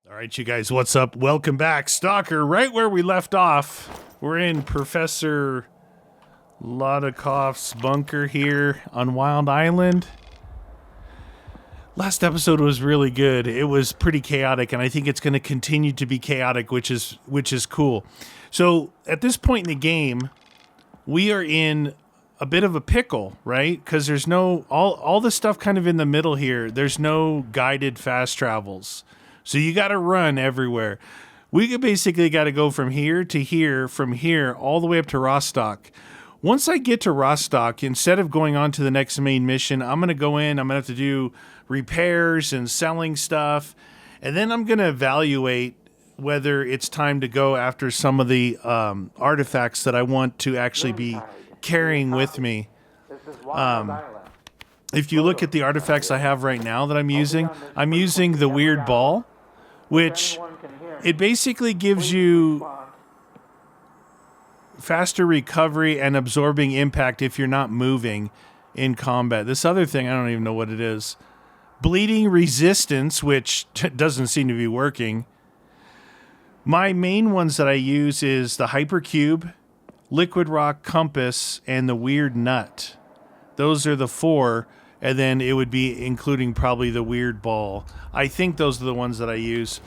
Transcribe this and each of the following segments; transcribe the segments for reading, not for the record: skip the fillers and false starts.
All right, you guys, what's up? Welcome back. Stalker, right where we left off. We're in Professor Lodakoff's bunker here on Wild Island. Last episode was really good. It was pretty chaotic, and I think it's going to continue to be chaotic, which is cool. So at this point in the game, we are in a bit of a pickle, right? Because there's no all the stuff kind of in the middle here. There's no guided fast travels. So you got to run everywhere. We basically got to go from here to here, from here, all the way up to Rostock. Once I get to Rostock, instead of going on to the next main mission, I'm going to go in, I'm going to have to do repairs and selling stuff. And then I'm going to evaluate whether it's time to go after some of the artifacts that I want to actually be carrying with me. If you look at the artifacts I have right now that I'm using the weird ball, which it basically gives you faster recovery and absorbing impact if you're not moving in combat. This other thing, I don't even know what it is. Bleeding resistance, which doesn't seem to be working. My main ones that I use is the hypercube, liquid rock compass, and the weird nut. Those are the four. And then it would be including probably the weird ball. I think those are the ones that I use.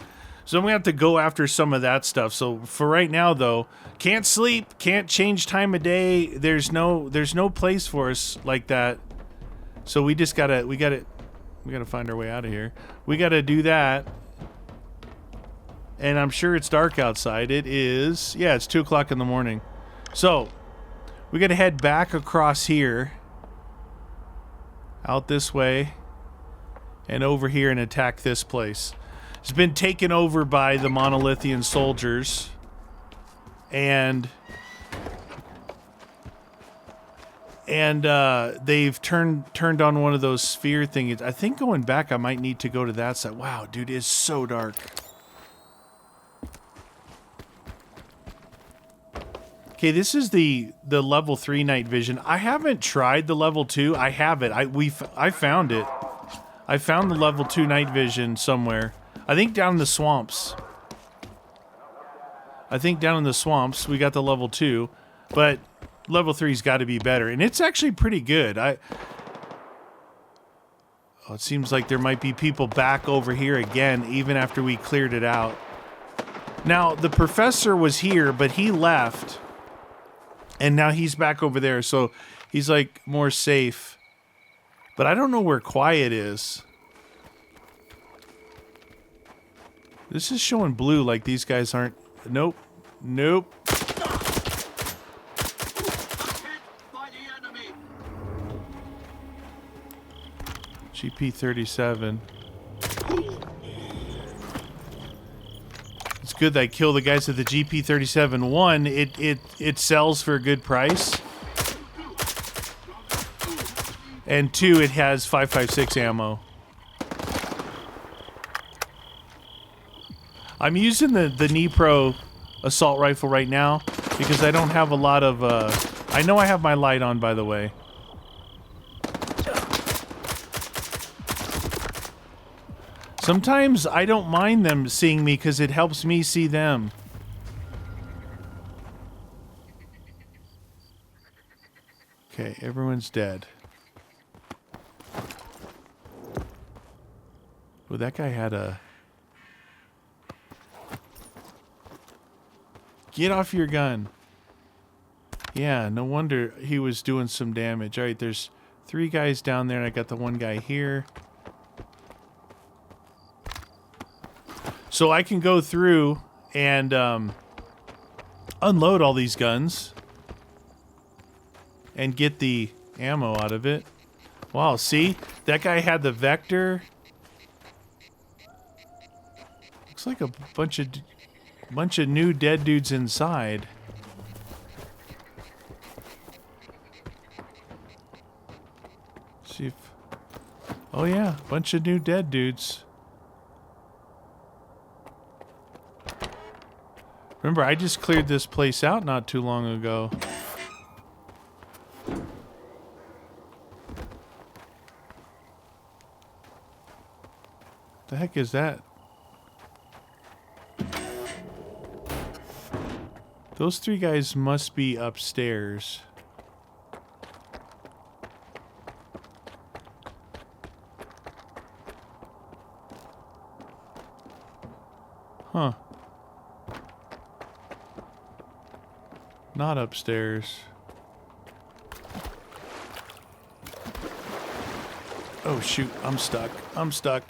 So I'm going to have to go after some of that stuff. So for right now, though, can't sleep, can't change time of day. There's no place for us like that. So we just gotta find our way out of here. We gotta do that. And I'm sure it's dark outside. It is, yeah, it's 2 o'clock in the morning. So we gotta head back across here. Out this way and over here and attack this place. It's been taken over by the Monolithian soldiers, and they've turned on one of those sphere things. I think going back I might need to go to that side. Wow, dude, it's so dark. Okay, this is the level 3 night vision. I haven't tried the level 2. I have it. I found it. I found the level 2 night vision somewhere. I think down in the swamps. We got the level 2, but level 3's got to be better, and it's actually pretty good. It seems like there might be people back over here again, even after we cleared it out. Now, the professor was here, but he left. And now he's back over there, so he's like more safe. But I don't know where Quiet is. This is showing blue like these guys aren't. Nope. Nope. GP37. It's good that I kill the guys at the GP37. One, it sells for a good price. And two, it has 5.56 ammo. I'm using the Dnipro assault rifle right now because I don't have a lot of... I know I have my light on, by the way. Sometimes I don't mind them seeing me because it helps me see them. Okay, everyone's dead. Oh, that guy had a... Get off your gun. Yeah, no wonder he was doing some damage. All right, there's 3 guys down there, and I got the one guy here. So I can go through and unload all these guns and get the ammo out of it. Wow, see? That guy had the Vector. Looks like a bunch of new dead dudes inside. See if... Oh yeah, bunch of new dead dudes. Remember, I just cleared this place out not too long ago. The heck is that? Those three guys must be upstairs. Huh. Not upstairs. Oh shoot, I'm stuck. I'm stuck.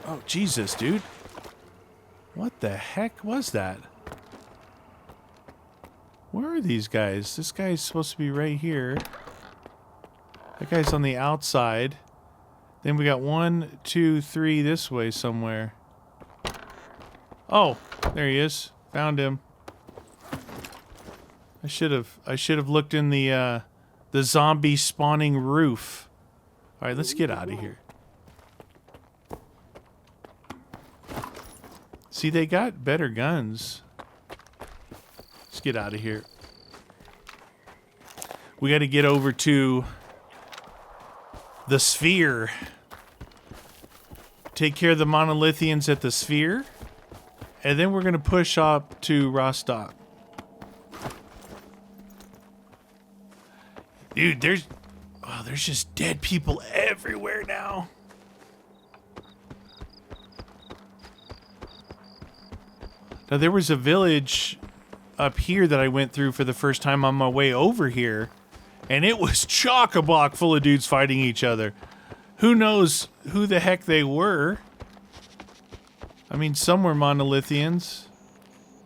Oh Jesus, dude. What the heck was that? Where are these guys? This guy's supposed to be right here. That guy's on the outside. Then we got 1, 2, 3 this way somewhere. Oh, there he is. Found him. I should have looked in the zombie spawning roof. All right, let's get out of here. See, they got better guns. Let's get out of here. We got to get over to the S.T.A.L.K.E.R. Take care of the monolithians at the S.T.A.L.K.E.R. And then we're going to push up to Rostov. Dude, there's just dead people everywhere now. Now, there was a village up here that I went through for the first time on my way over here, and it was chock-a-block full of dudes fighting each other. Who knows who the heck they were? I mean, some were monolithians.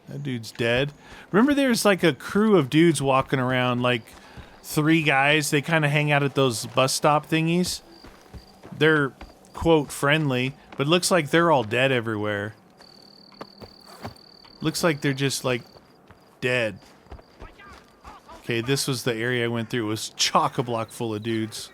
That dude's dead. Remember there's like a crew of dudes walking around, like 3 guys. They kind of hang out at those bus stop thingies. They're, quote, friendly, but looks like they're all dead everywhere. Looks like they're just, like, dead. Okay, this was the area I went through. It was chock-a-block full of dudes.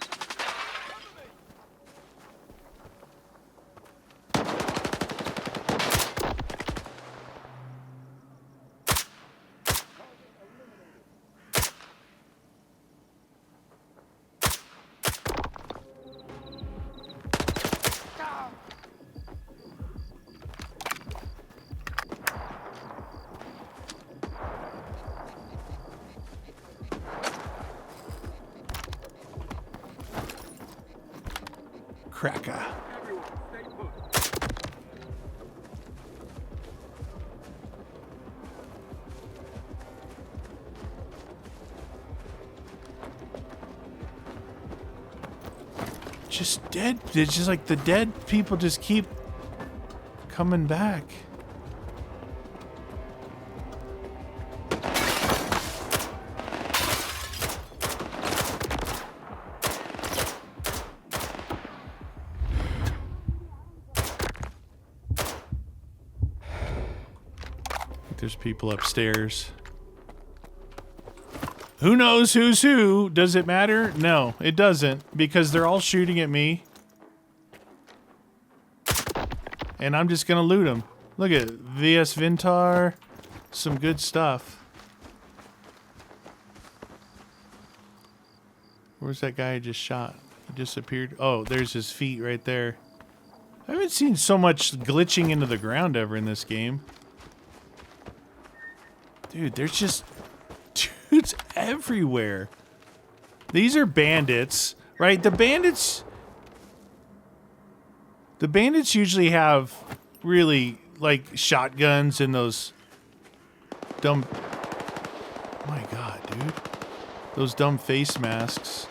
Cracker. Just dead. It's just like the dead people just keep coming back. There's people upstairs. Who knows who's who? Does it matter? No, it doesn't, because they're all shooting at me. And I'm just gonna loot them. Look at it. VS Vintar. Some good stuff. Where's that guy I just shot? He disappeared. Oh, there's his feet right there. I haven't seen so much glitching into the ground ever in this game. Dude, there's just dudes everywhere. These are bandits, right? The bandits usually have really, like, shotguns and those dumb... My God, dude. Those dumb face masks.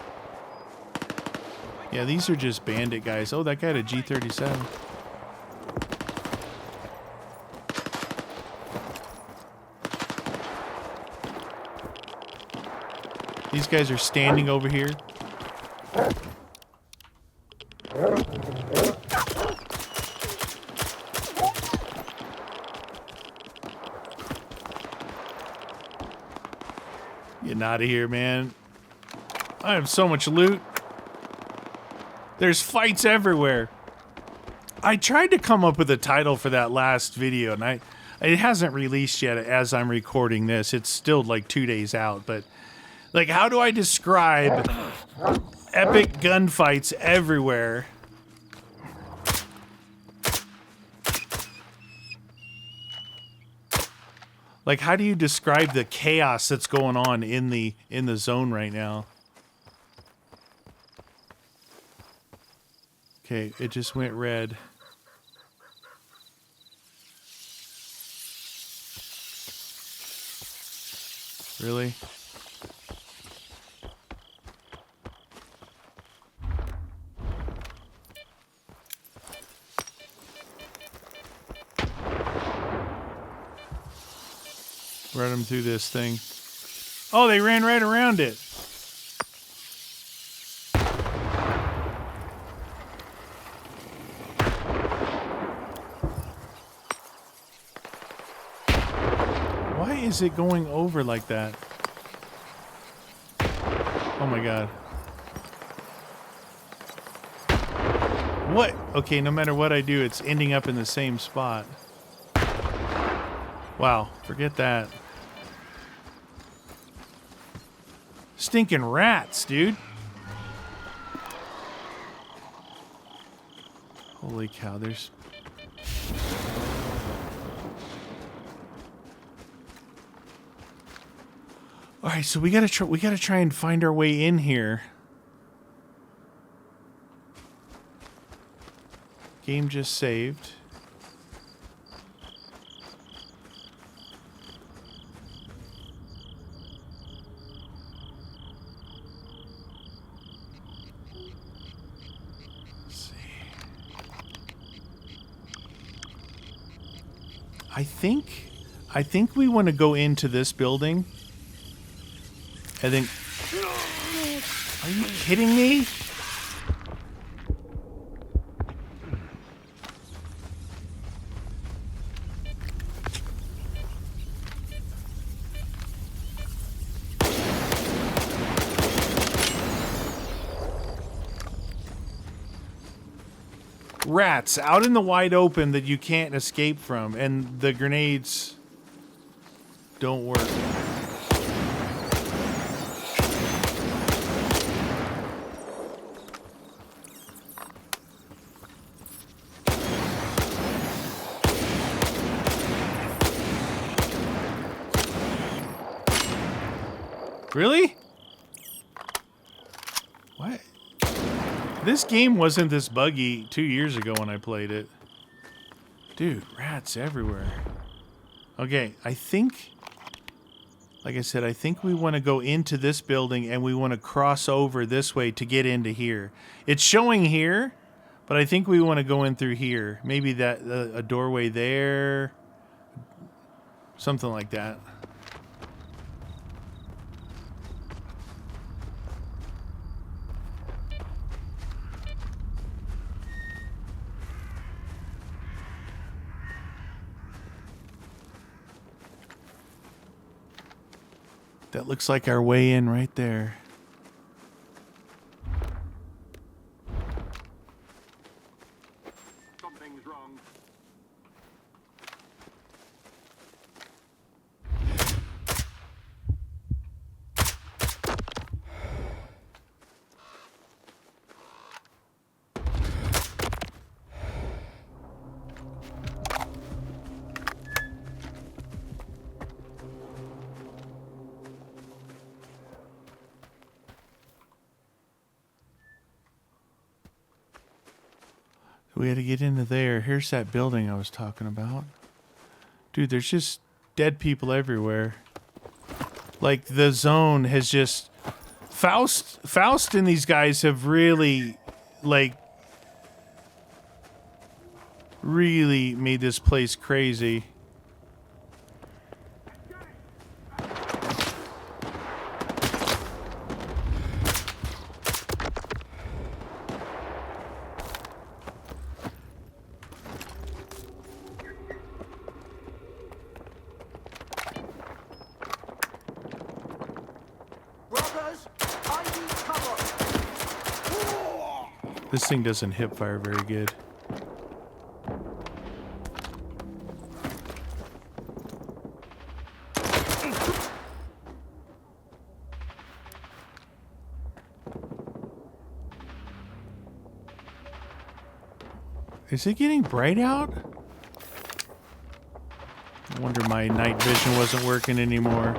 Yeah, these are just bandit guys. Oh, that guy had a G37. These guys are standing over here. Getting out of here, man. I have so much loot. There's fights everywhere. I tried to come up with a title for that last video, and it hasn't released yet as I'm recording this. It's still like 2 days out, but like, how do I describe epic gunfights everywhere? Like, how do you describe the chaos that's going on in the zone right now? Okay, it just went red. Really? Run them through this thing. Oh, they ran right around it. Why is it going over like that? Oh my god. What? Okay, no matter what I do, it's ending up in the same spot. Wow, forget that. Stinking rats, dude. Holy cow, there's... Alright, so we gotta try and find our way in here. Game just saved. Let's see. I think we want to go into this building. And then... Are you kidding me? Rats out in the wide open that you can't escape from, and the grenades don't work. Really? What? This game wasn't this buggy 2 years ago when I played it. Dude, rats everywhere. Okay, I think... Like I said, I think we want to go into this building and we want to cross over this way to get into here. It's showing here, but I think we want to go in through here. Maybe that a doorway there. Something like that. That looks like our way in right there. Something's wrong. We had to get into there. Here's that building I was talking about. Dude, there's just dead people everywhere. Like, the zone has just... Faust and these guys have really, like... really made this place crazy. This thing doesn't hip fire very good. Is it getting bright out? I wonder my night vision wasn't working anymore.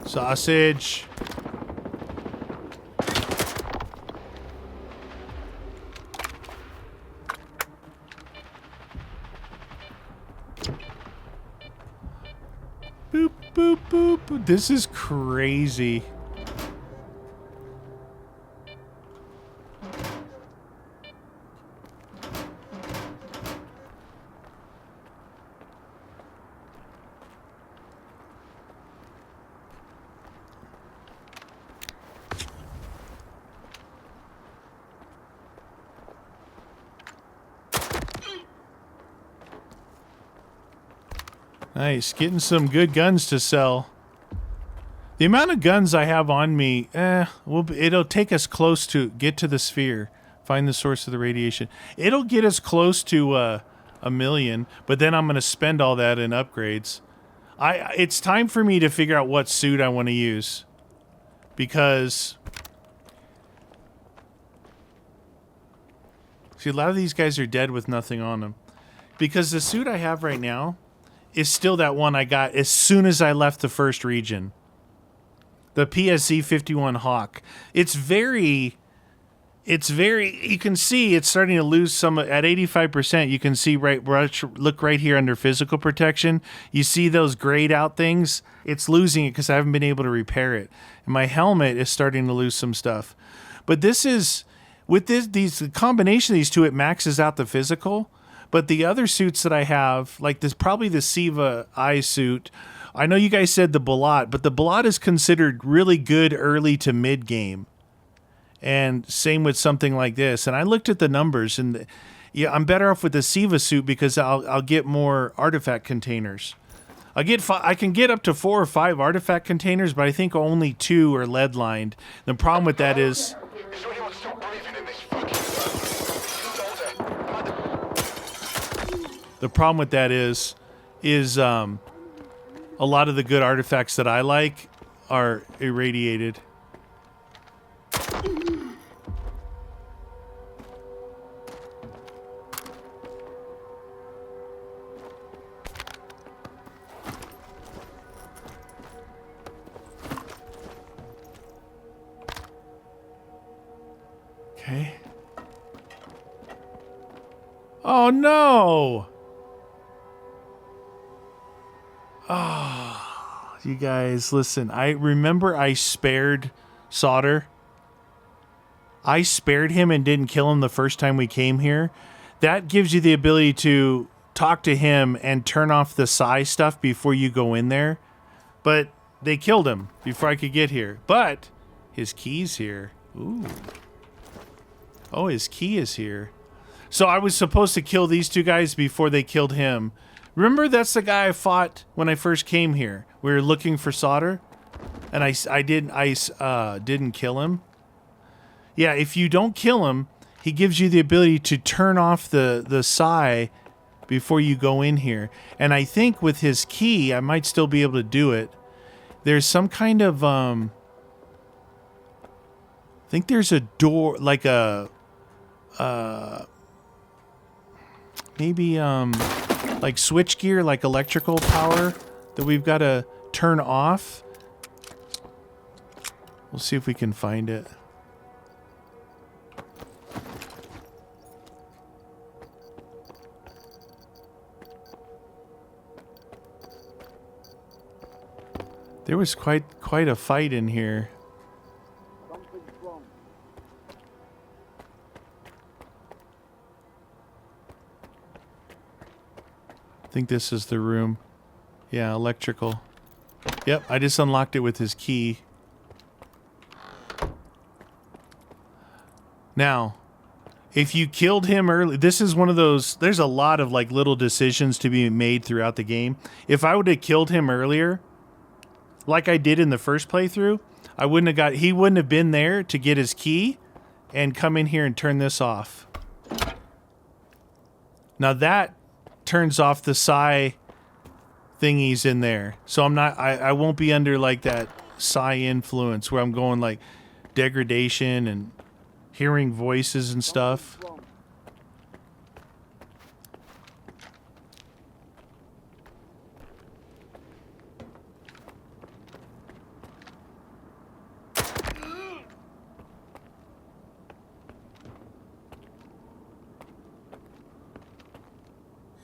Sausage. Boop, boop, boop. This is crazy. Nice, getting some good guns to sell. The amount of guns I have on me, it'll take us close to get to the sphere, find the source of the radiation. It'll get us close to a million, but then I'm going to spend all that in upgrades. It's time for me to figure out what suit I want to use, because see, a lot of these guys are dead with nothing on them. Because the suit I have right now is still that one I got as soon as I left the first region. The PSC-51 Hawk. It's very, you can see it's starting to lose some, at 85%, you can see look right here under physical protection. You see those grayed out things? It's losing it because I haven't been able to repair it. And my helmet is starting to lose some stuff. But this is, with the combination of these two, it maxes out the physical. But the other suits that I have, like this, probably the Siva eye suit. I know you guys said the Balat, but the Balat is considered really good early to mid game. And same with something like this. And I looked at the numbers, and yeah, I'm better off with the Siva suit because I'll get more artifact containers. I can get up to 4 or 5 artifact containers, but I think only 2 are lead lined. The problem with that is. The problem with that is a lot of the good artifacts that I like are irradiated. Okay. Oh no! Oh, you guys, listen. I remember I spared S.T.A.L.K.E.R. I spared him and didn't kill him the first time we came here. That gives you the ability to talk to him and turn off the psi stuff before you go in there. But they killed him before I could get here. But his key's here. Ooh. Oh, his key is here. So I was supposed to kill these two guys before they killed him. Remember, that's the guy I fought when I first came here. We were looking for S.T.A.L.K.E.R. And I didn't kill him. Yeah, if you don't kill him, he gives you the ability to turn off the psi before you go in here. And I think with his key, I might still be able to do it. There's some kind of I think there's a door, like a maybe like switchgear, like electrical power that we've got to turn off. We'll see if we can find it. There was quite a fight in here. I think this is the room. Yeah, electrical. Yep, I just unlocked it with his key. Now, if you killed him early, this is one of those, there's a lot of like little decisions to be made throughout the game. If I would have killed him earlier, like I did in the first playthrough, I wouldn't have got. He wouldn't have been there to get his key and come in here and turn this off. Now that turns off the psi thingies in there, so I'm not. I won't be under like that psi influence where I'm going like degradation and hearing voices and stuff.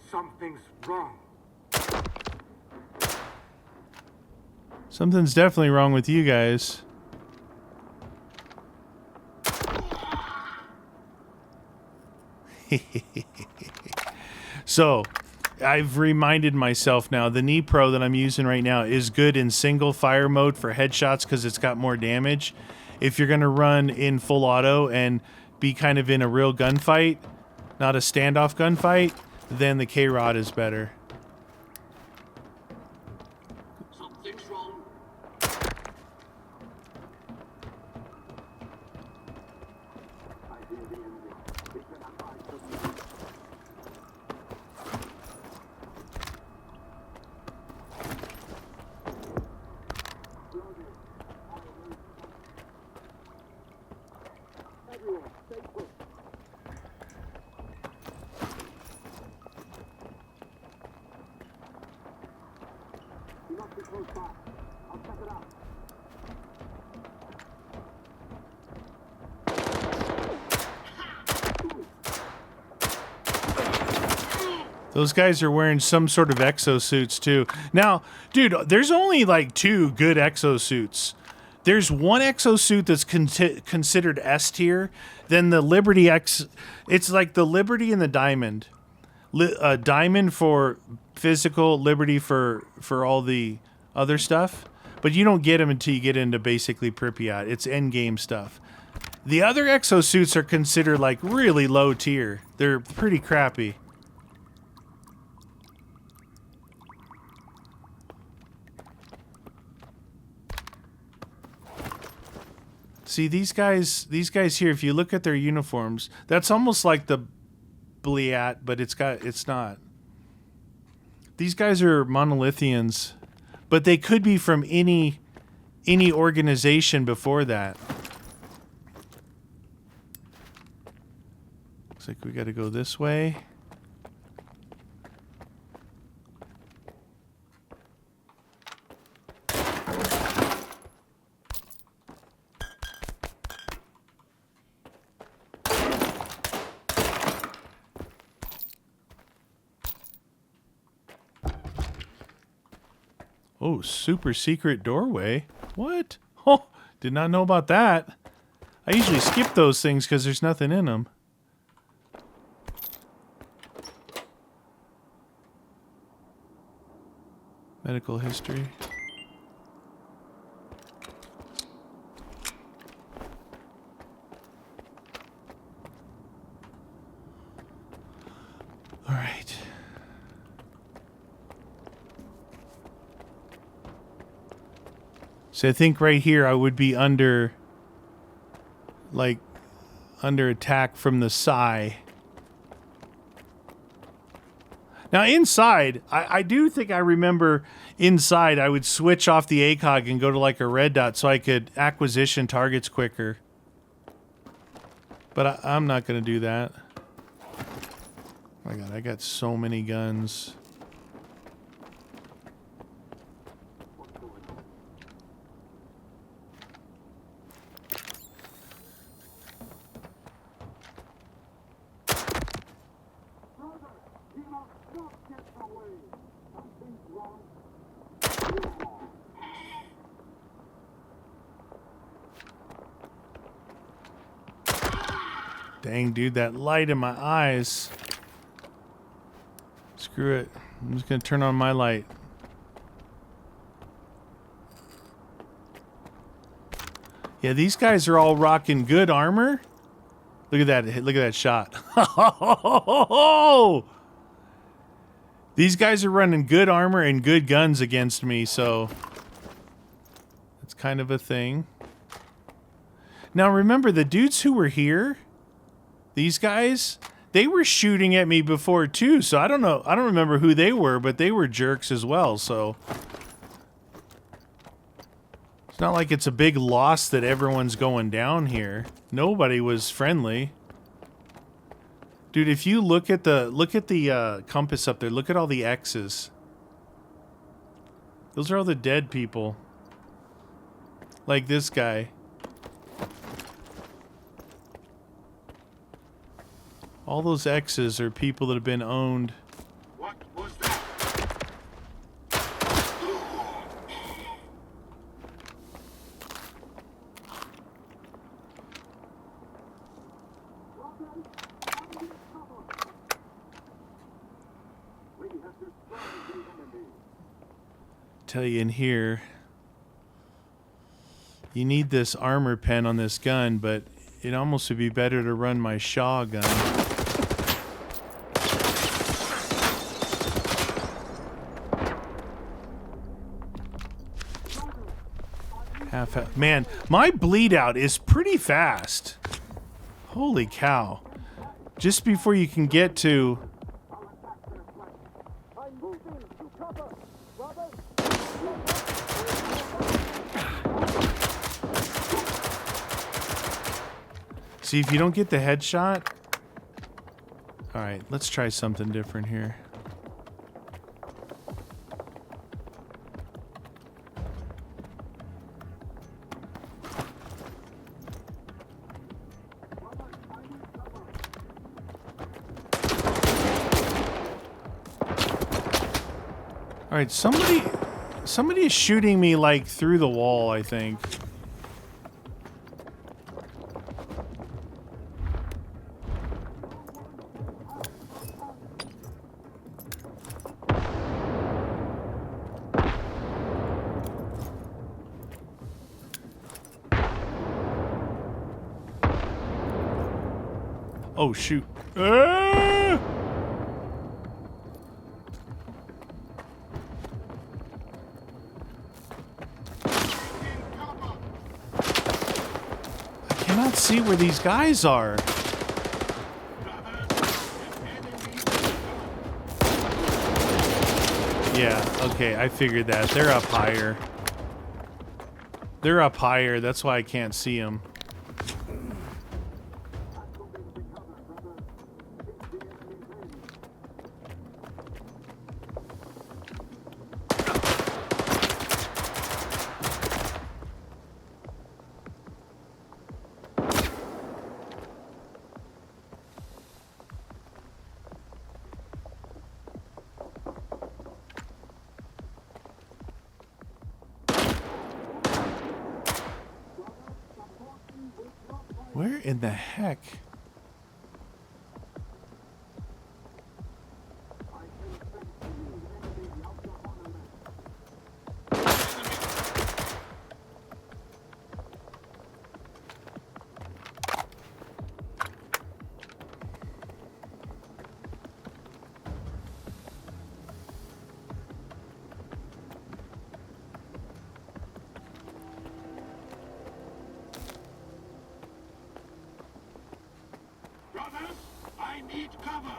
Something's wrong. Something's definitely wrong with you guys. So, I've reminded myself now, the Knee Pro that I'm using right now is good in single fire mode for headshots because it's got more damage. If you're going to run in full auto and be kind of in a real gunfight, not a standoff gunfight, then the K-Rod is better. Something's wrong. Everyone, stay put. You must be close by. I'll check it out. Those guys are wearing some sort of exosuits too. Now, dude, there's only like 2 good exosuits. There's one exosuit that's considered S tier. Then the Liberty X, it's like the Liberty and the Diamond. Diamond for physical, Liberty for all the other stuff. But you don't get them until you get into basically Pripyat. It's end game stuff. The other exosuits are considered like really low tier. They're pretty crappy. See, these guys here, if you look at their uniforms, that's almost like the Bliat, but it's not. These guys are monolithians, but they could be from any organization before that. Looks like we got to go this way. Oh, super secret doorway. What? Oh, did not know about that. I usually skip those things because there's nothing in them. Medical history. All right. So I think right here I would be under attack from the psi. Now inside, I do think I remember inside I would switch off the ACOG and go to like a red dot so I could acquisition targets quicker. But I'm not going to do that. Oh my God, I got so many guns. Dang, dude, that light in my eyes. Screw it. I'm just going to turn on my light. Yeah, these guys are all rocking good armor. Look at that. Look at that shot. These guys are running good armor and good guns against me, so it's kind of a thing. Now remember, the dudes who were here, these guys, they were shooting at me before too, so I don't know. I don't remember who they were, but they were jerks as well, so... It's not like it's a big loss that everyone's going down here. Nobody was friendly. Dude, if you look at the compass up there, look at all the X's. Those are all the dead people. Like this guy. All those X's are people that have been owned. What was that? We have destroyed the enemy. Tell you in here, you need this armor pen on this gun, but it almost would be better to run my Shaw gun. Man, my bleed out is pretty fast. Holy cow. Just before you can get to... I'm moving to cover. Brother. See, if you don't get the headshot... Alright, let's try something different here. Alright, somebody is shooting me like through the wall, I think. Oh shoot. Ah! I cannot see where these guys are. Yeah, okay, I figured that. They're up higher. They're up higher, that's why I can't see them. Where in the heck? Brothers, I need cover.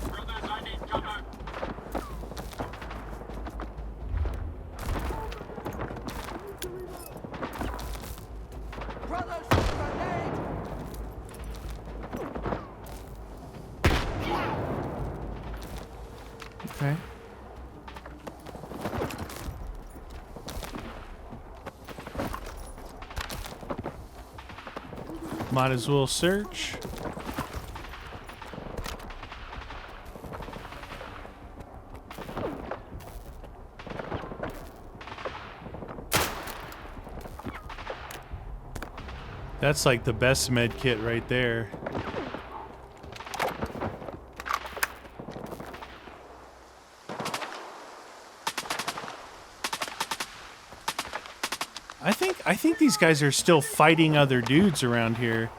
Brothers, I need cover. Brothers, grenade! Okay. Might as well search. That's like the best med kit right there. I think these guys are still fighting other dudes around here.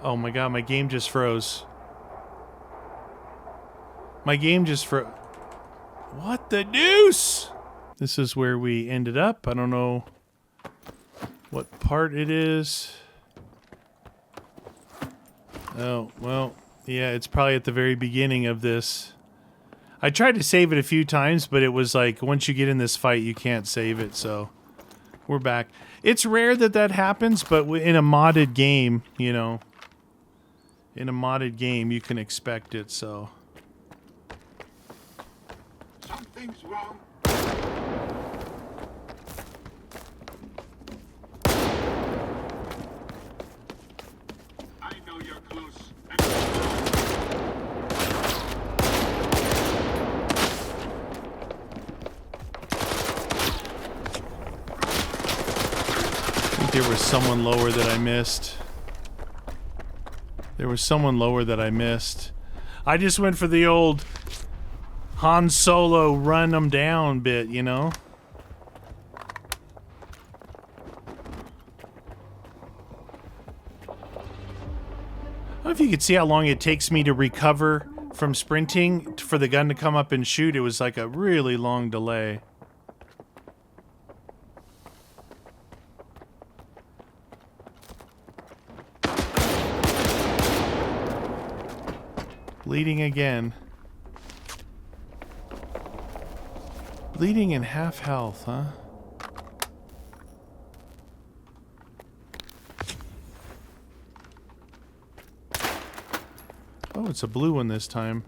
Oh my god, my game just froze. My game just froze. What the deuce? This is where we ended up. I don't know what part it is. Oh, well, yeah, it's probably at the very beginning of this. I tried to save it a few times, but it was like, once you get in this fight, you can't save it, so we're back. It's rare that that happens, but in a modded game, you know, in a modded game, you can expect it, so. Something's wrong. I know you're close. I think there was someone lower that I missed. There was someone lower that I missed. I just went for the old Han Solo run them down bit, you know? I don't know if you could see how long it takes me to recover from sprinting for the gun to come up and shoot. It was like a really long delay. Bleeding again. Bleeding in half health, huh? Oh, it's a blue one this time.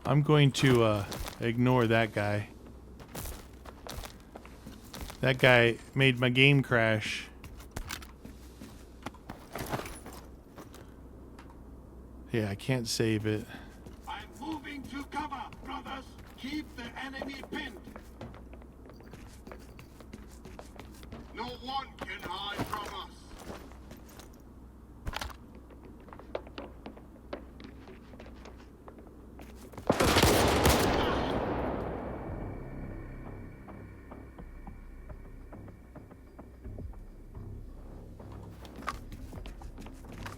I'm going to ignore that guy. That guy made my game crash. Yeah, I can't save it. I'm moving to cover, brothers. Keep the enemy pinned. No one can hide from us.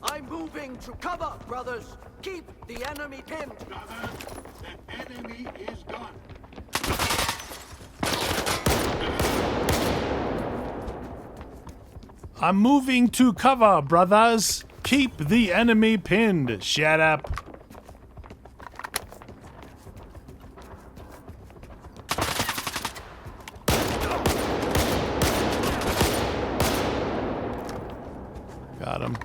I'm moving to cover, brothers. Keep the enemy pinned. Brothers, the enemy is gone. I'm moving to cover, brothers. Keep the enemy pinned. Shut up. Got him.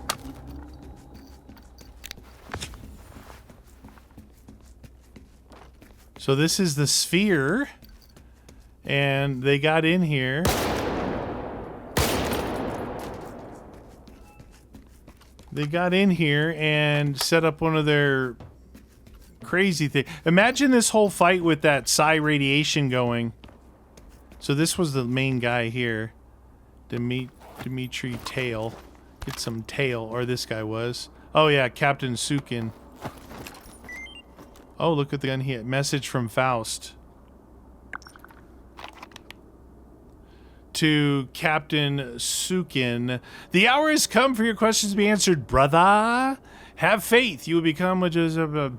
So this is the sphere, and they got in here. They got in here and set up one of their crazy things. Imagine this whole fight with that psi radiation going. So this was the main guy here, Dimitri Tail. Get some tail, or this guy was. Oh yeah, Captain Sukin. Oh, look at the gun here. Message from Faust. To Captain Sukin. The hour has come for your questions to be answered, brother. Have faith. You will become what is a...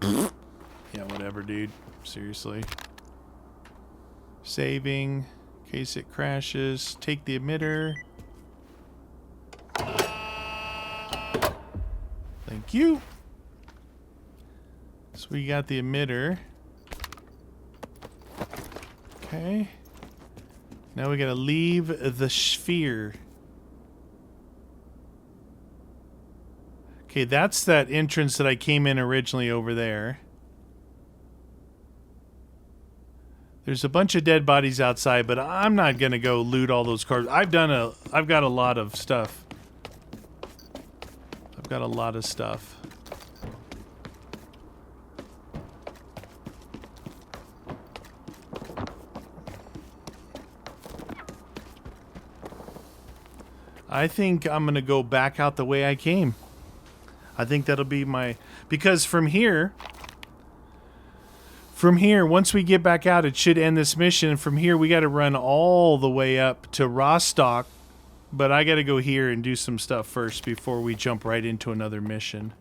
Yeah, whatever, dude. Seriously. Saving. In case it crashes. Take the emitter. Thank you. So we got the emitter. Okay. Now we gotta leave the sphere. Okay, that's that entrance that I came in originally over there. There's a bunch of dead bodies outside, but I'm not gonna go loot all those cars. I've got a lot of stuff. I've got a lot of stuff. I think I'm going to go back out the way I came. I think that'll be my... Because from here, once we get back out, it should end this mission. From here, we got to run all the way up to Rostock. But I got to go here and do some stuff first before we jump right into another mission.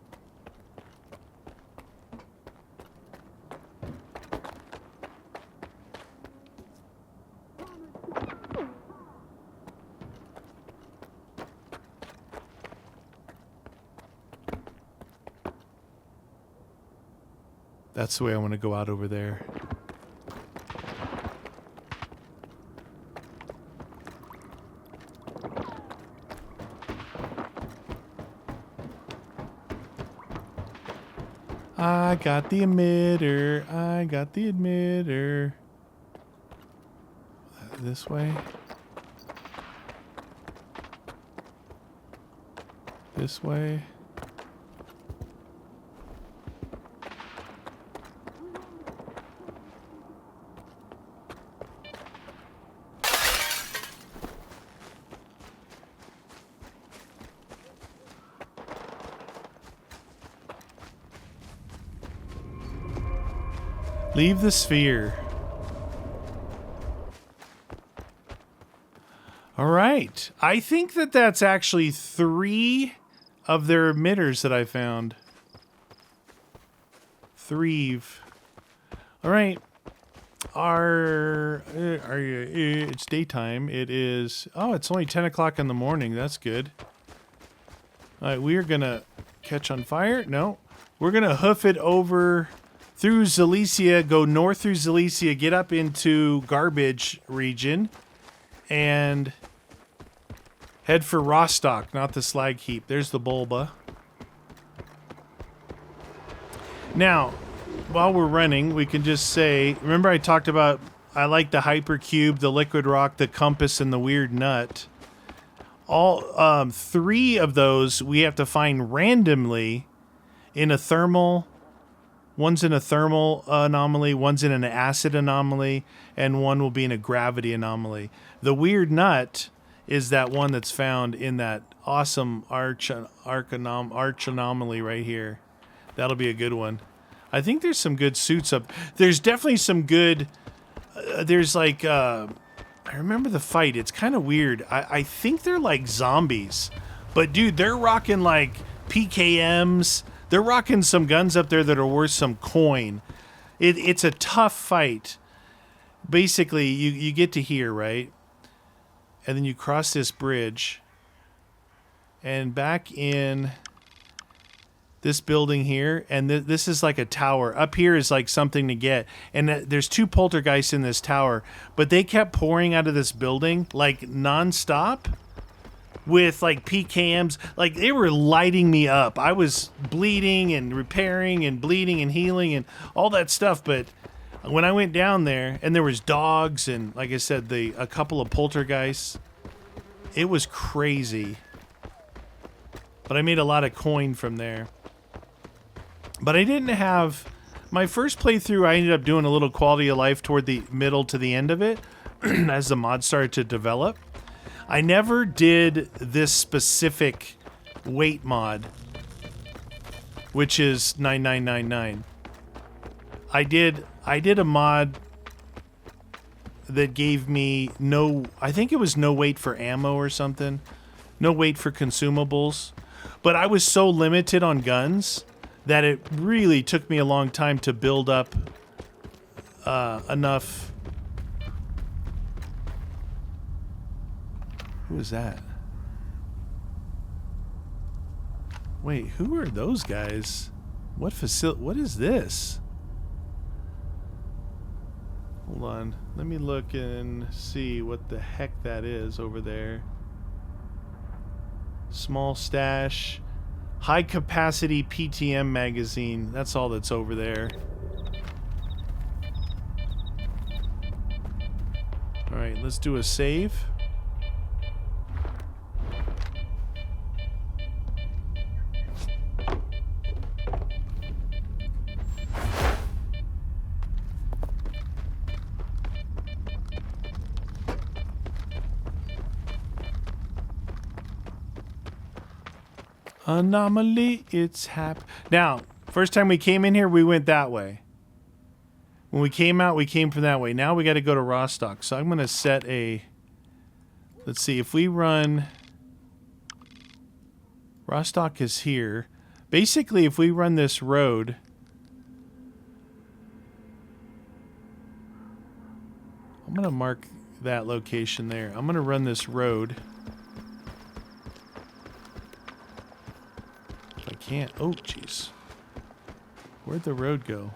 That's the way I want to go out over there. I got the emitter. I got the emitter. This way. This way. Leave the sphere. All right. I think that that's actually 3 of their emitters that I found. 3. All right. It's daytime. It is... Oh, it's only 10 o'clock in the morning. That's good. All right, we are going to catch on fire. No. We're going to hoof it over... through Zalicia, go north through Zalicia, get up into Garbage region, and head for Rostock, not the slag heap. There's the Bulba. Now, while we're running, we can just say, remember I talked about, I like the hypercube, the liquid rock, the compass, and the weird nut. All 3 of those we have to find randomly in a thermal... One's in a thermal anomaly, one's in an acid anomaly, and one will be in a gravity anomaly. The weird nut is that one that's found in that awesome arch anomaly right here. That'll be a good one. I think there's some good suits up. There's definitely some good... there's like... I remember the fight. It's kind of weird. I think they're like zombies. But dude, they're rocking like PKMs... They're rocking some guns up there that are worth some coin. It's a tough fight. Basically, you get to here, right? And then you cross this bridge. And back in this building here. And this is like a tower. Up here is like something to get. And there's 2 poltergeists in this tower. But they kept pouring out of this building like nonstop. With like PKMs, like they were lighting me up. I was bleeding and repairing and bleeding and healing and all that stuff. But when I went down there and there was dogs and like I said, a couple of poltergeists, it was crazy. But I made a lot of coin from there. But I didn't have my first playthrough. I ended up doing a little quality of life toward the middle to the end of it as the mod started to develop. I never did this specific weight mod, which is 9999. I did a mod that gave me I think it was no weight for ammo or something, no weight for consumables, but I was so limited on guns that it really took me a long time to build up enough. Who is that? Wait, who are those guys? What is this? Hold on. Let me look and see what the heck that is over there. Small stash. High capacity PTM magazine. That's all that's over there. Alright, let's do a save. Anomaly, it's Now, first time we came in here, we went that way. When we came out, we came from that way. Now we got to go to Rostock. So I'm going to set a... Let's see, if we run... Rostock is here. Basically, if we run this road... I'm going to mark that location there. I'm going to run this road. If I can't... Oh, jeez. Where'd the road go?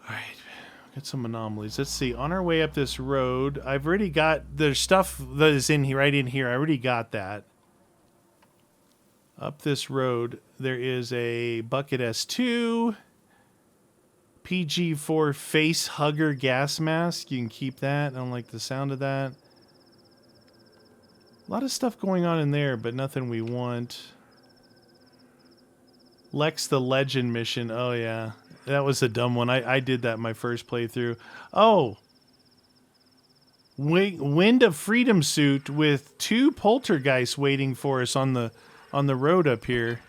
Alright. Got some anomalies. Let's see. On our way up this road, I've already got... There's stuff that is in here, right in here. I already got that. Up this road, there is a Bucket S2... PG4 face hugger gas mask. You can keep that. I don't like the sound of that. A lot of stuff going on in there, but nothing we want. Lex the Legend mission. Oh, yeah. That was a dumb one. I did that in my first playthrough. Oh! Wind of Freedom suit with 2 poltergeists waiting for us on the road up here.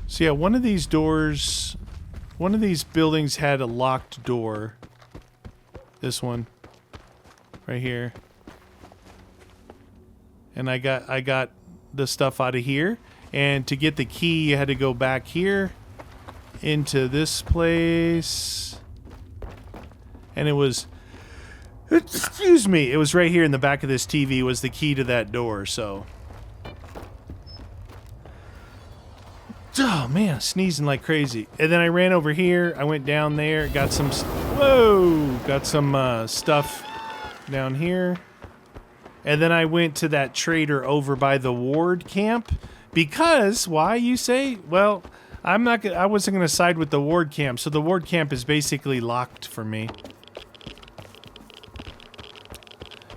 So yeah, one of these doors, one of these buildings had a locked door. This one, right here. And I got the stuff out of here. And to get the key, you had to go back here into this place. And it was, excuse me, it was right here in the back of this TV was the key to that door, so. Oh man, sneezing like crazy. And then I ran over here. I went down there, got some. Whoa, got some stuff down here. And then I went to that trader over by the ward camp because why you say? Well, I'm not. I wasn't going to side with the ward camp, so the ward camp is basically locked for me.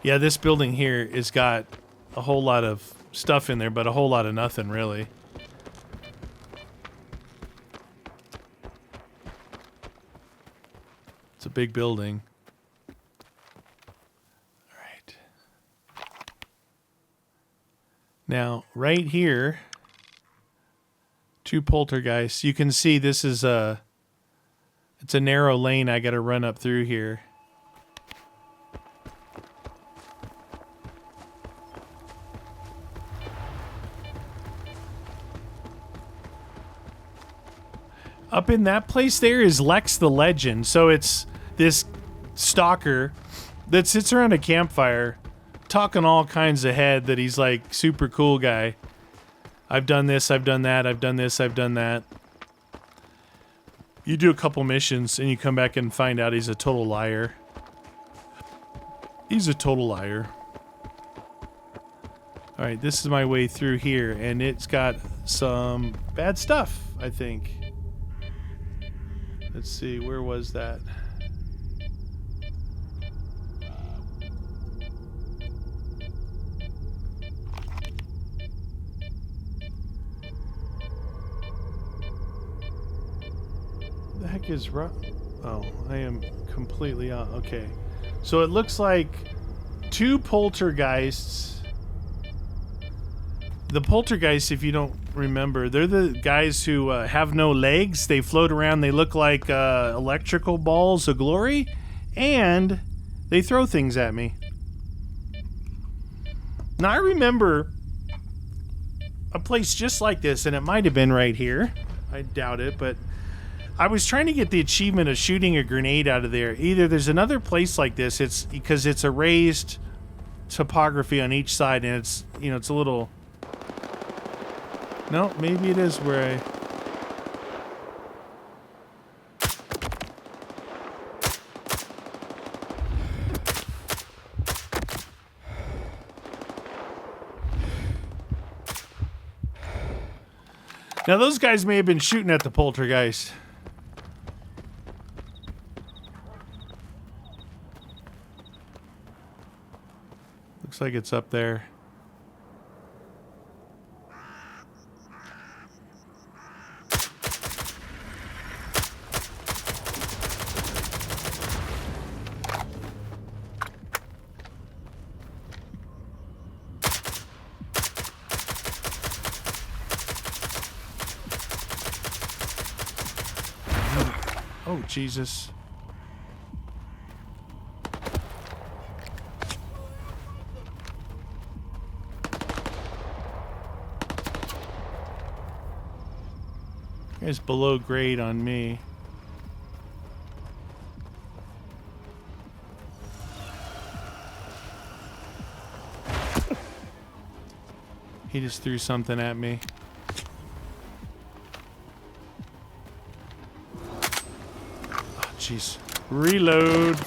Yeah, this building here has got a whole lot of stuff in there, but a whole lot of nothing really. It's a big building. All right. Now, right here, 2 poltergeists. You can see this is it's a narrow lane I got to run up through here. Up in that place there is Lex the Legend. So it's this stalker that sits around a campfire talking all kinds of head that he's like super cool guy. I've done this, I've done that, I've done this, I've done that. You do a couple missions and you come back and find out he's a total liar. He's a total liar. Alright, this is my way through here and it's got some bad stuff, I think. Let's see, where was that? The heck is oh, I am completely out. Okay. So it looks like 2 poltergeists. The poltergeists, if you don't remember, they're the guys who have no legs. They float around. They look like electrical balls of glory. And they throw things at me. Now, I remember a place just like this, and it might have been right here. I doubt it, but I was trying to get the achievement of shooting a grenade out of there. Either there's another place like this. It's because it's a raised topography on each side, and it's, you know, it's a little... No, maybe it is where I... Now those guys may have been shooting at the poltergeist. Looks like it's up there. Oh, Jesus. Guy's below grade on me. He just threw something at me. Oh, jeez. Reload.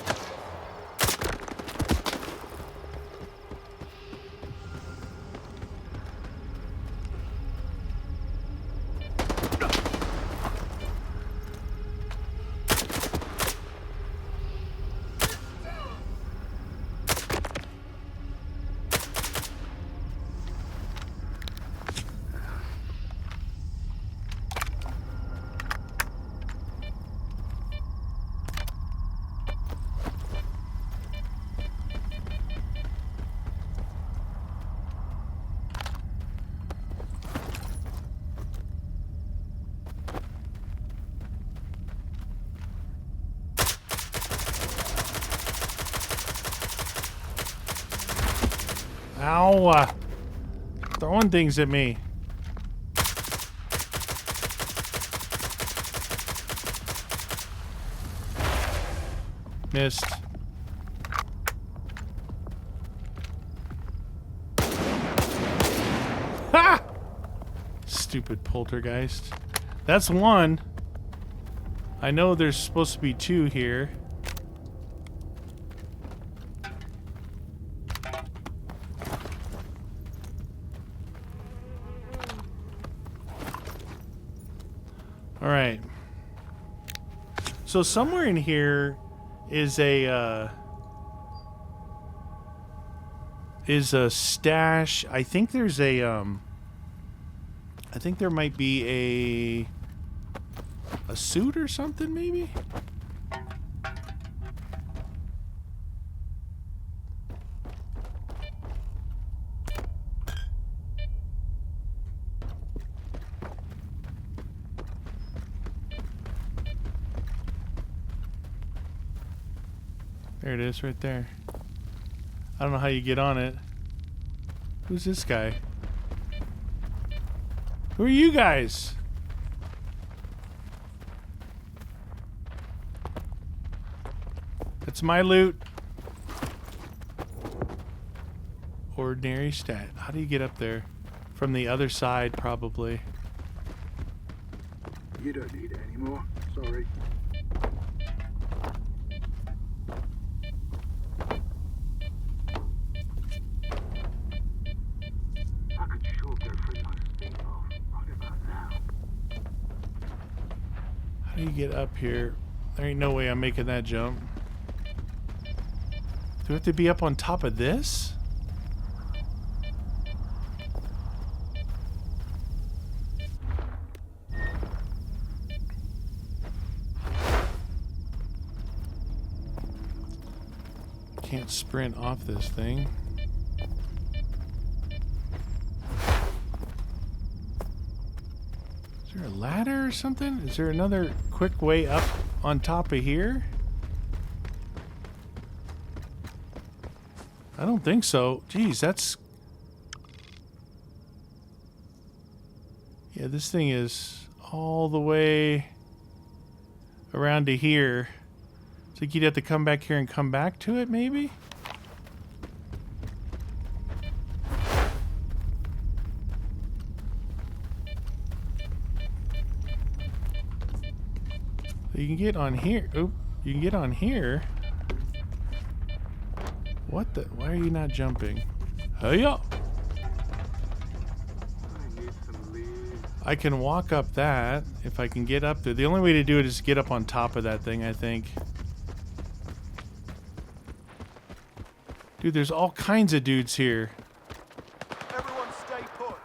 Ow! Throwing things at me. Missed. Ha! Stupid poltergeist. That's one. I know there's supposed to be two here. All right. So somewhere in here is a stash. I think there's a I think there might be a suit or something, maybe. There it is, right there. I don't know how you get on it. Who's this guy? Who are you guys? That's my loot. Ordinary stat. How do you get up there? From the other side, probably. You don't need it anymore. Sorry. I could sure go for a nice steam off right about now. How do you get up here? There ain't no way I'm making that jump. Do I have to be up on top of this? Can't sprint off this thing. Is there a ladder or something? Is there another quick way up on top of here? I don't think so. Geez, that's... Yeah, this thing is all the way around to here. It's like you'd have to come back here and come back to it, maybe? You can get on here. Oop, you can get on here. What the? Why are you not jumping? Hey-ya! I need some leaves. I can walk up that if I can get up there. The only way to do it is get up on top of that thing, I think. Dude, there's all kinds of dudes here. Everyone stay put.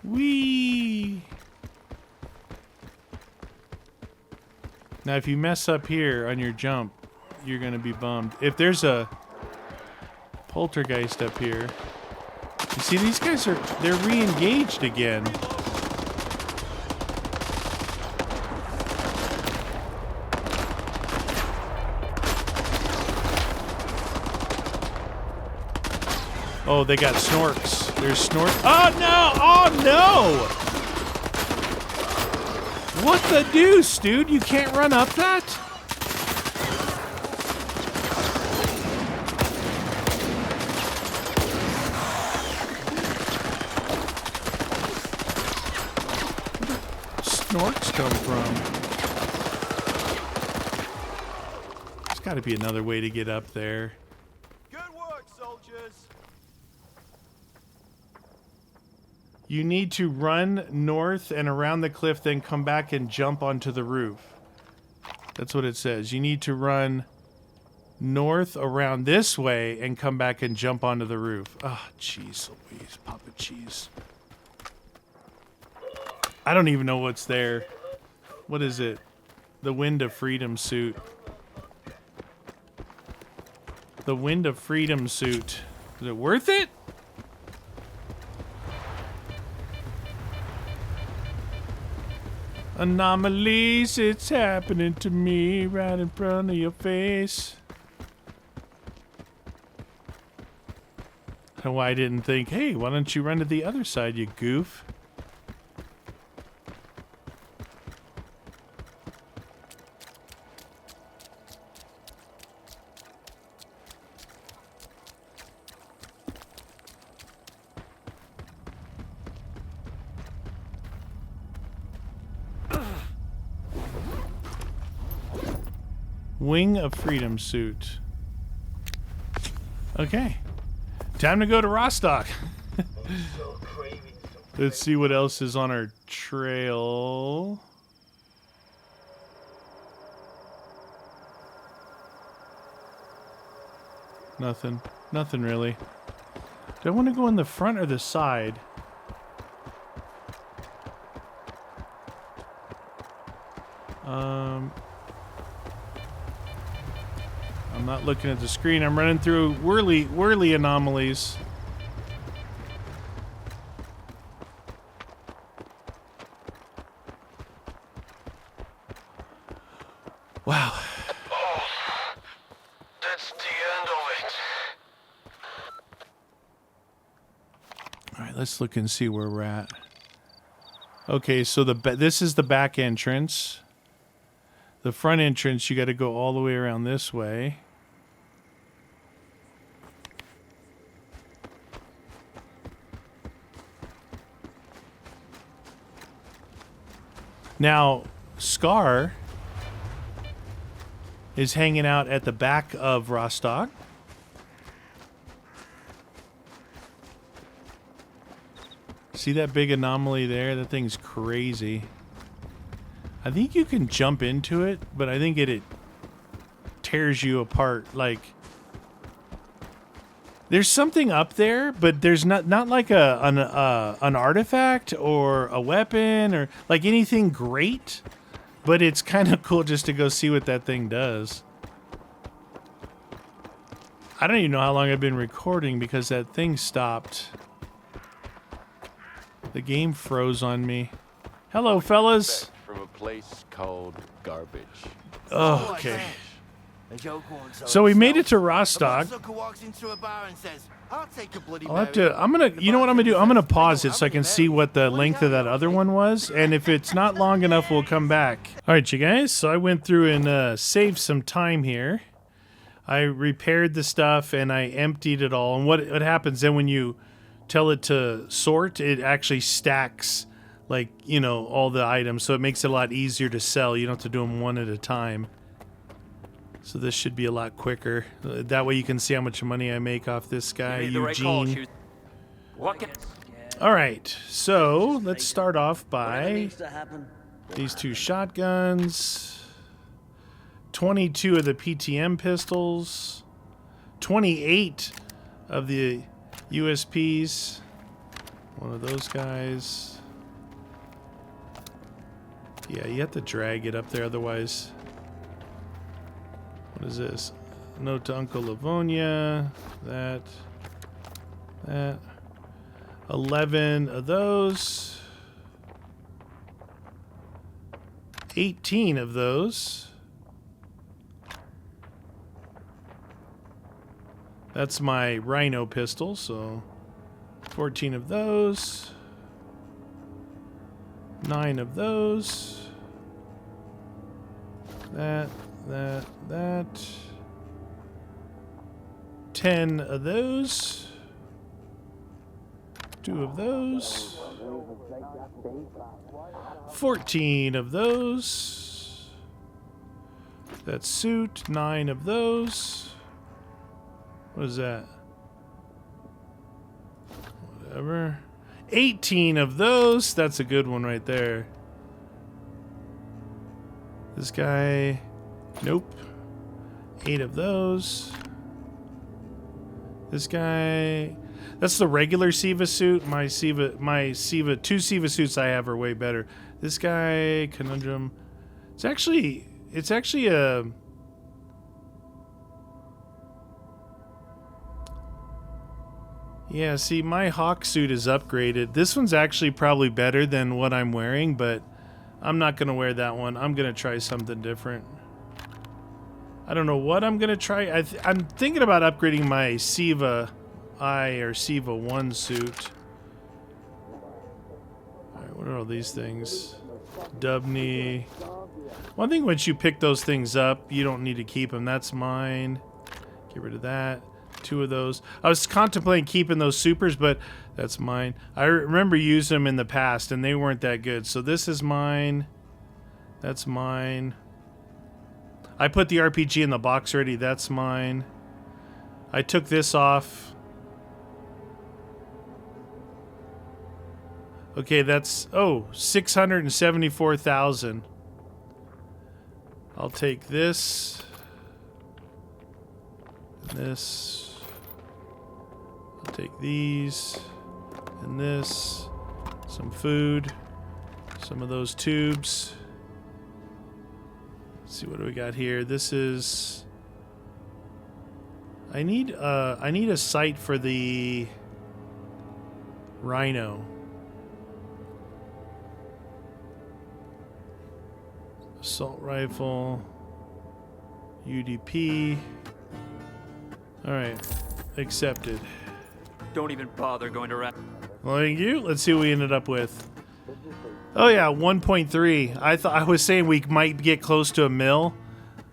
Whee! Now, if you mess up here on your jump, you're going to be bummed. If there's a poltergeist up here, you see these guys they're re-engaged again. Oh, they got snorks. There's snork. Oh no! Oh no! What the deuce, dude? You can't run up that? Snorks come from? There's got to be another way to get up there. Good work, soldiers. You need to run north and around the cliff, then come back and jump onto the roof. That's what it says. You need to run north around this way and come back and jump onto the roof. Ah, oh, jeez Louise, Papa Cheese. I don't even know what's there. What is it? The Wind of Freedom suit. The Wind of Freedom suit. Is it worth it? Anomalies, it's happening to me right in front of your face. And why I didn't think, hey, why don't you run to the other side, you goof? Wing of Freedom suit. Okay. Time to go to Rostock. Let's see what else is on our trail. Nothing. Nothing really. Do I want to go in the front or the side? I'm not looking at the screen. I'm running through whirly anomalies. Wow. Oh, that's the end of it. All right, let's look and see where we're at. Okay, so this is the back entrance. The front entrance, you got to go all the way around this way. Now, S.T.A.L.K.E.R is hanging out at the back of Rostock. See that big anomaly there? That thing's crazy. I think you can jump into it, but I think it tears you apart. Like, there's something up there, but there's not like an artifact or a weapon or like anything great. But it's kind of cool just to go see what that thing does. I don't even know how long I've been recording because that thing stopped. The game froze on me. Hello, fellas. From a place called Garbage. Oh, okay. So we made it to Rostock. I'll have to, you know what I'm gonna do? I'm gonna pause it so I can see what the length of that other one was, and if it's not long enough, we'll come back. All right, you guys, so I went through and saved some time here. I repaired the stuff and I emptied it all, and what happens then when you tell it to sort, it actually stacks, like, you know, all the items, so it makes it a lot easier to sell. You don't have to do them one at a time. So this should be a lot quicker. That way you can see how much money I make off this guy, Eugene. All right, so let's start off by these two shotguns, 22 of the PTM pistols, 28 of the USPs, one of those guys. Yeah, you have to drag it up there, otherwise What is this? Note to Uncle Livonia. That. 11 of those. 18 of those. That's my Rhino pistol, so 14 of those. 9 of those. That. 10 of those. 2 of those. 14 of those. That suit. 9 of those. What is that? Whatever. 18 of those. That's a good one right there. This guy. Nope. 8 of those. This guy. That's the regular Siva suit. My Siva, two Siva suits I have are way better. This guy, Conundrum. It's actually a. Yeah, see, my Hawk suit is upgraded. This one's actually probably better than what I'm wearing, but I'm not going to wear that one. I'm going to try something different. I don't know what I'm going to try. I'm thinking about upgrading my Siva I or Siva 1 suit. Alright, what are all these things? Dubney. One thing, once you pick those things up, you don't need to keep them. That's mine. Get rid of that. 2 of those. I was contemplating keeping those supers, but that's mine. I remember using them in the past, and they weren't that good. So this is mine. That's mine. I put the RPG in the box already. That's mine. I took this off. Okay, that's... Oh, 674,000. I'll take this. And this. I'll take these. And this. Some food. Some of those tubes. Let's see, what do we got here? This is... I need a sight for the Rhino. Assault rifle. UDP. Alright. Accepted. Don't even bother going to Well, thank you. Let's see what we ended up with. Oh yeah, 1.3. I was saying we might get close to a mil.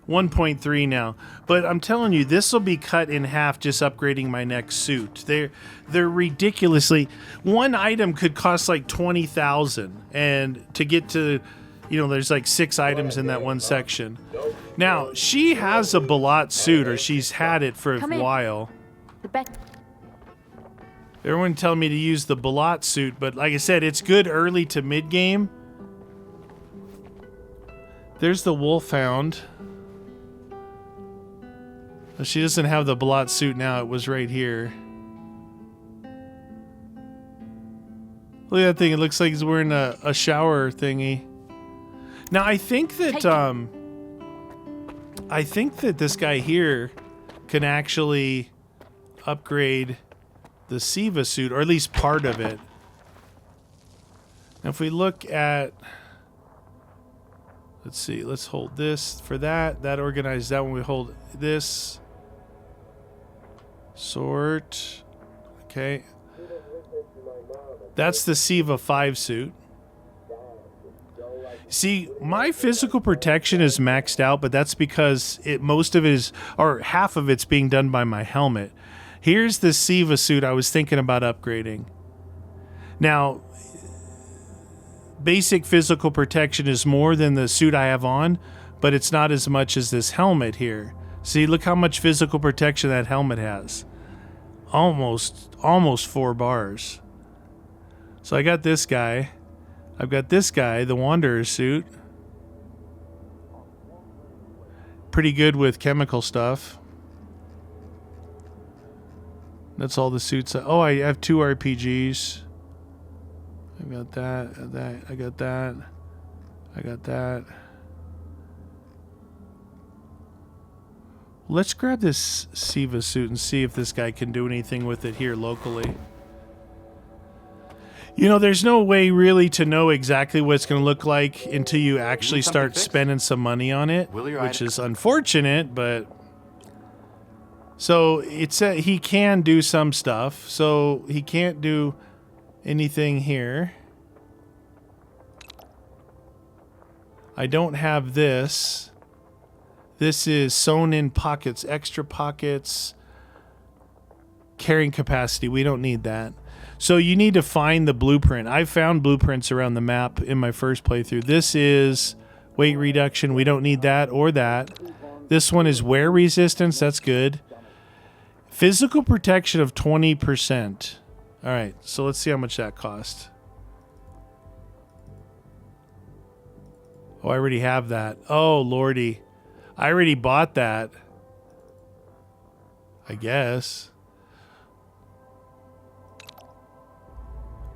1.3 now. But I'm telling you, this will be cut in half just upgrading my next suit. They're ridiculously... One item could cost like 20,000. And to get to... You know, there's like 6 items in that one section. Now, she has a Balat suit, or she's had it for a while. Everyone telling me to use the Balat suit, but like I said, it's good early to mid-game. There's the Wolfhound. She doesn't have the Balat suit now, it was right here. Look at that thing, it looks like he's wearing a shower thingy. Now, I think that this guy here can actually upgrade the Siva suit, or at least part of it. Now, if we look at... Let's see, let's hold this for that. That organized that one. We hold this. Sort. Okay. That's the Siva 5 suit. See, my physical protection is maxed out, but that's because most of it is, or half of it's being done by my helmet. Here's the Siva suit I was thinking about upgrading. Now, basic physical protection is more than the suit I have on, but it's not as much as this helmet here. See, look how much physical protection that helmet has. Almost 4 bars. So I got this guy. I've got this guy, the Wanderer suit. Pretty good with chemical stuff. That's all the suits. Oh, I have 2 RPGs. I got that, I got that. I got that. Let's grab this Siva suit and see if this guy can do anything with it here locally. You know, there's no way really to know exactly what it's going to look like until you actually start spending some money on it, which is unfortunate, but... So, it's he can do some stuff, so he can't do anything here. I don't have this. This is sewn in pockets, extra pockets, carrying capacity. We don't need that. So you need to find the blueprint. I found blueprints around the map in my first playthrough. This is weight reduction. We don't need that or that. This one is wear resistance. That's good. Physical protection of 20%. All right, so let's see how much that cost. Oh, I already have that. Oh, lordy. I already bought that. I guess.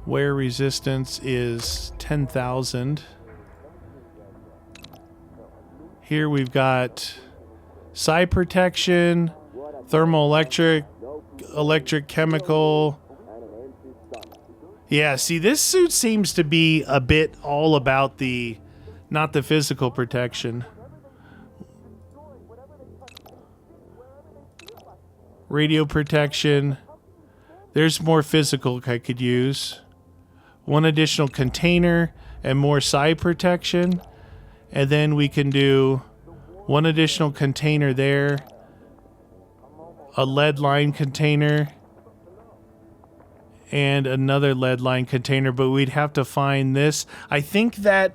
Wear resistance is 10,000. Here we've got psi protection, thermoelectric, electric chemical. Yeah, see, this suit seems to be a bit all about the, not the physical protection. Radio protection. There's more physical I could use. One additional container and more psi protection. And then we can do one additional container there. A lead line container. And another lead line container. But we'd have to find this. I think that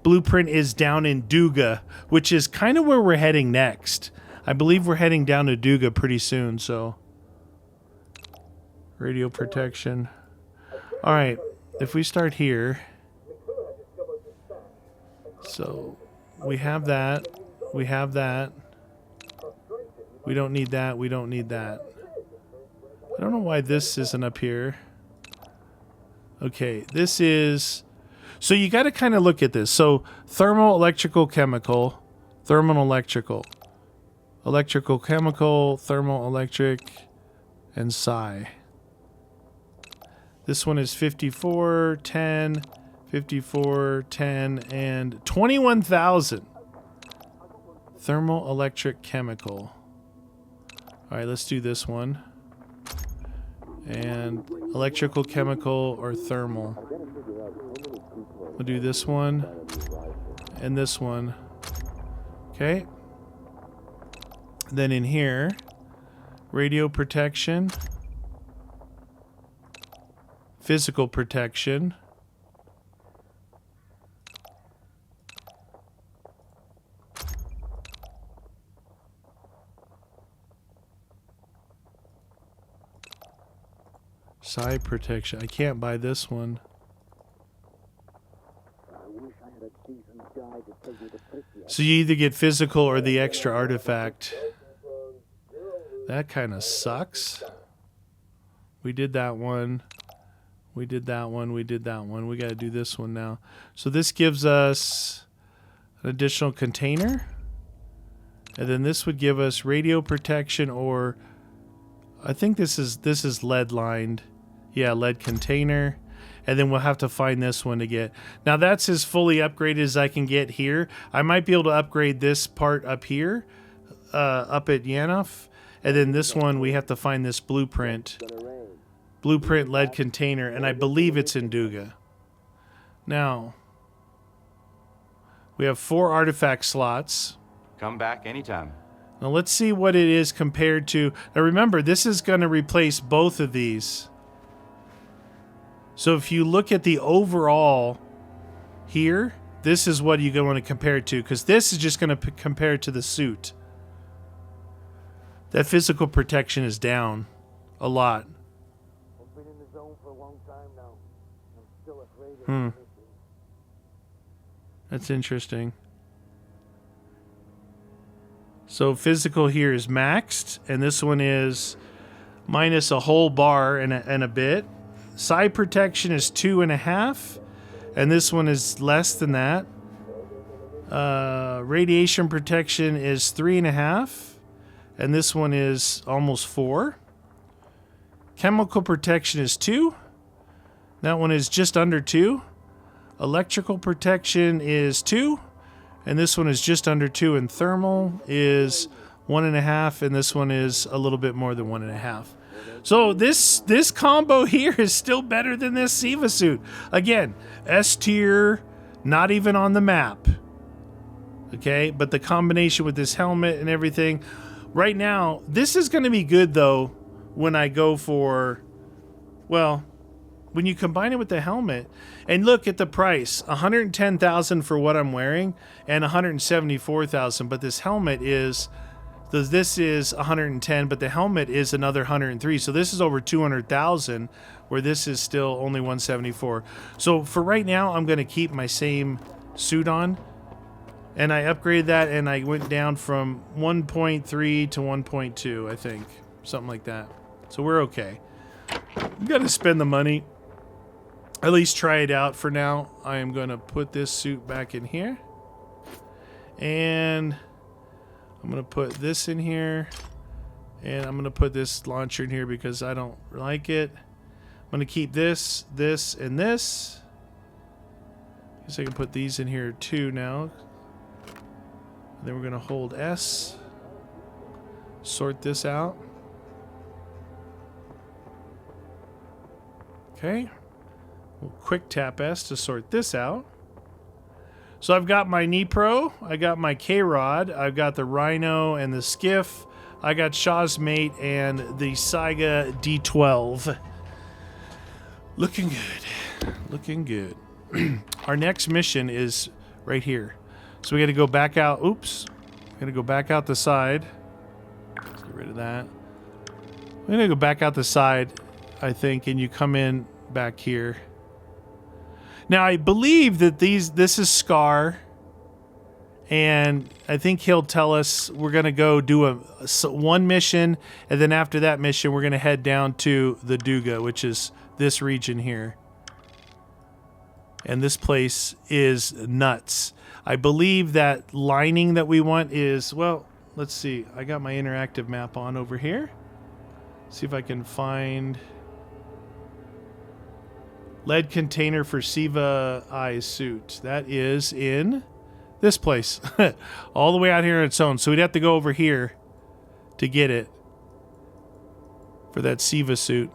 blueprint is down in Duga, which is kind of where we're heading next. I believe we're heading down to Duga pretty soon, so... Radio protection. Alright, if we start here... So, we have that. We have that. We don't need that. We don't need that. I don't know why this isn't up here. Okay, this is... So you got to kind of look at this. So, thermal, electrical, chemical. Thermal, electrical. Electrical, chemical, thermal, electric, and psi. This one is 54, 10, 54, 10, and 21,000. Thermal, electric, chemical. All right, let's do this one. And electrical, chemical, or thermal. We'll do this one and this one. Okay. Then in here, radio protection, physical protection, psi protection. I can't buy this one. So you either get physical or the extra artifact. That kind of sucks. We did that one. We did that one. We did that one. We got to do this one now. So this gives us an additional container. And then this would give us radio protection, or I think this is lead lined. Yeah, lead container. And then we'll have to find this one to get. Now that's as fully upgraded as I can get here. I might be able to upgrade this part up here, up at Yanov. And then this one, we have to find this blueprint. Blueprint lead container, and I believe it's in Duga. Now, we have 4 artifact slots. Come back anytime. Now let's see what it is compared to... Now remember, this is going to replace both of these. So if you look at the overall here, this is what you're going to compare it to, because this is just going to compare it to the suit. That physical protection is down a lot. I've been in the zone for a long time now. I'm still afraid of it. That's interesting. So physical here is maxed, and this one is minus a whole bar and a bit. Psi protection is 2.5, and this one is less than that. Radiation protection is 3.5. and this one is almost 4. Chemical protection is 2. That one is just under 2. Electrical protection is 2. And this one is just under 2. And thermal is 1.5. And this one is a little bit more than 1.5. So this combo here is still better than this SIVA suit. Again, S tier, not even on the map. Okay, but the combination with this helmet and everything. Right now, this is going to be good, though, when I go for, well, when you combine it with the helmet. And look at the price, $110,000 for what I'm wearing and $174,000. But this helmet is, this is $110,000, but the helmet is another $103,000. So this is over $200,000, where this is still only $174,000. So for right now, I'm going to keep my same suit on. And I upgraded that, and I went down from 1.3 to 1.2, I think. Something like that. So we're okay. You got to spend the money. At least try it out for now. I am going to put this suit back in here. And I'm going to put this in here. And I'm going to put this launcher in here because I don't like it. I'm going to keep this, this, and this. I guess I can put these in here too now. And then we're going to hold S. Sort this out. Okay. We'll quick tap S to sort this out. So I've got my Knee Pro. I got my K-Rod. I've got the Rhino and the Skiff. I got Shaw's Mate and the Saiga D12. Looking good. Looking good. Our next mission is right here. So we got to go back out. Oops. We got to go back out the side. Let's get rid of that. We're going to go back out the side, I think, and you come in back here. Now, I believe that this is S.T.A.L.K.E.R, and I think he'll tell us we're going to go do one mission, and then after that mission, we're going to head down to the Duga, which is this region here. And this place is nuts. I believe that lining that we want is, well, let's see. I got my interactive map on over here. See if I can find lead container for SIVA Eye suit. That is in this place. All the way out here on its own. So we'd have to go over here to get it for that SIVA suit.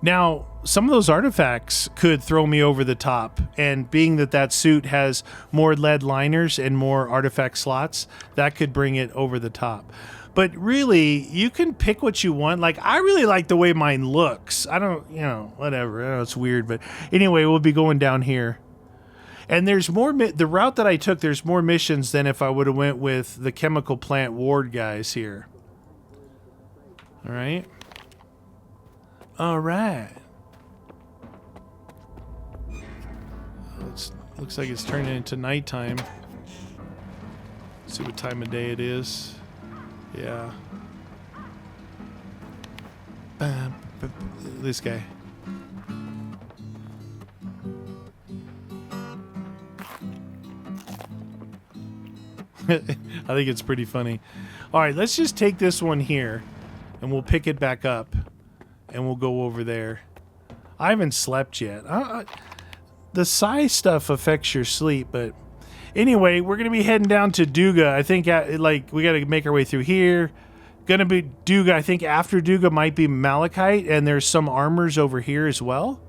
Now, some of those artifacts could throw me over the top, and being that that suit has more lead liners and more artifact slots, that could bring it over the top. But really, you can pick what you want. Like, I really like the way mine looks. I don't, whatever. I know it's weird, but anyway, we'll be going down here. And there's more, the route that I took, there's more missions than if I would have went with the chemical plant ward guys here. All right. All right. Looks like it's turning into nighttime. See what time of day it is. Yeah. This guy. I think it's pretty funny. All right, let's just take this one here, and we'll pick it back up, and we'll go over there. I haven't slept yet. The psi stuff affects your sleep, but anyway, we're gonna be heading down to Duga. I think we got to make our way through here. Gonna be Duga. I think after Duga might be Malachite, and there's some armors over here as well.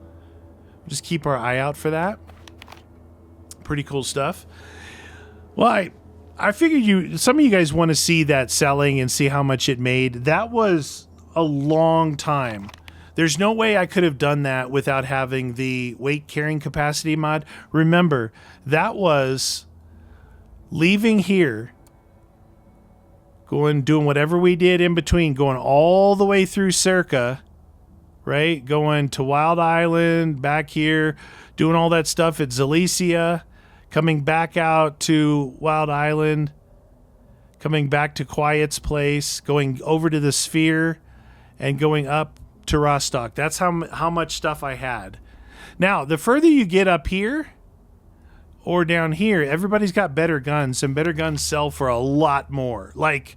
Just keep our eye out for that. Pretty cool stuff. Well, I figured some of you guys want to see that selling and see how much it made. That was a long time. There's no way I could have done that without having the weight carrying capacity mod. Remember, that was leaving here, doing whatever we did in between, going all the way through Circa, right? Going to Wild Island, back here, doing all that stuff at Zalesia, coming back out to Wild Island, coming back to Quiet's place, going over to the Sphere, and going up to Rostock. That's how much stuff I had. Now, the further you get up here, or down here, everybody's got better guns, and better guns sell for a lot more. Like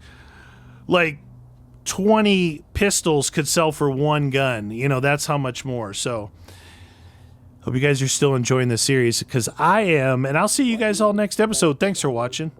20 pistols could sell for one gun. You know, that's how much more. So hope you guys are still enjoying this series, because I am, and I'll see you guys all next episode. Thanks for watching.